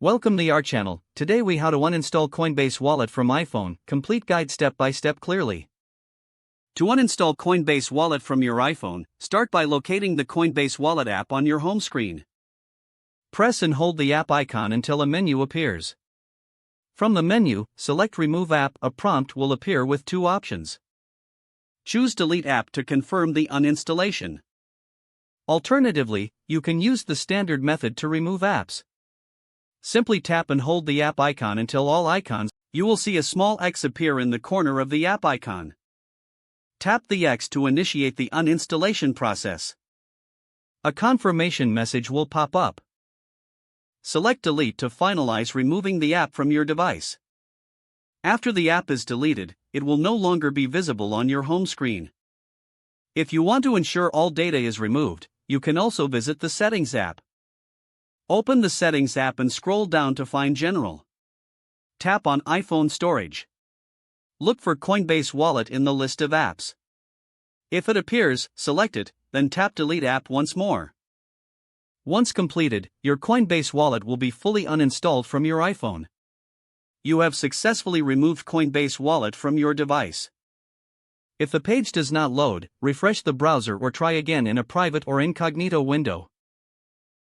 Welcome to our channel. Today we how to uninstall Coinbase Wallet from iPhone. Complete guide step by step clearly. To uninstall Coinbase Wallet from your iPhone, start by locating the Coinbase Wallet app on your home screen. Press and hold the app icon until a menu appears. From the menu, select Remove App. A prompt will appear with two options. Choose Delete App to confirm the uninstallation. Alternatively, you can use the standard method to remove apps. Simply tap and hold the app icon until all icons. You will see a small X appear in the corner of the app icon. Tap the X to initiate the uninstallation process. A confirmation message will pop up. Select Delete to finalize removing the app from your device. After the app is deleted, it will no longer be visible on your home screen. If you want to ensure all data is removed, you can also visit the Settings app. Open the Settings app and scroll down to find General. Tap on iPhone Storage. Look for Coinbase Wallet in the list of apps. If it appears, select it, then tap Delete App once more. Once completed, your Coinbase Wallet will be fully uninstalled from your iPhone. You have successfully removed Coinbase Wallet from your device. If the page does not load, refresh the browser or try again in a private or incognito window.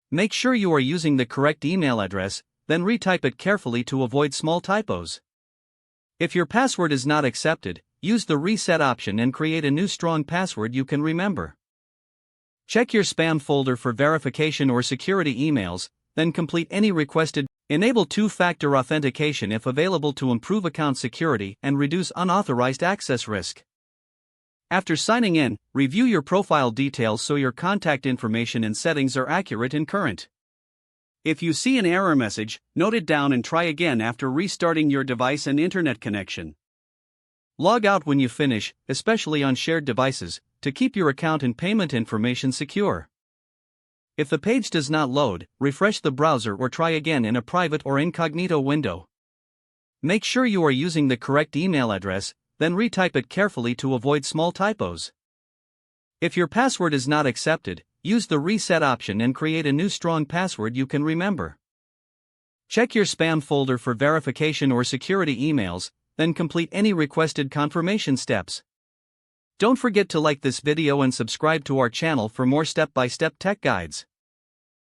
Make sure you are using the correct email address, then retype it carefully to avoid small typos. If your password is not accepted, use the reset option and create a new strong password you can remember. Check your spam folder for verification or security emails, then complete any requested. Enable two-factor authentication if available to improve account security and reduce unauthorized access risk. After signing in, review your profile details so your contact information and settings are accurate and current. If you see an error message, note it down and try again after restarting your device and internet connection. Log out when you finish, especially on shared devices, to keep your account and payment information secure. If the page does not load, refresh the browser or try again in a private or incognito window. Make sure you are using the correct email address, then retype it carefully to avoid small typos. If your password is not accepted, use the reset option and create a new strong password you can remember. Check your spam folder for verification or security emails, then complete any requested confirmation steps. Don't forget to like this video and subscribe to our channel for more step-by-step tech guides.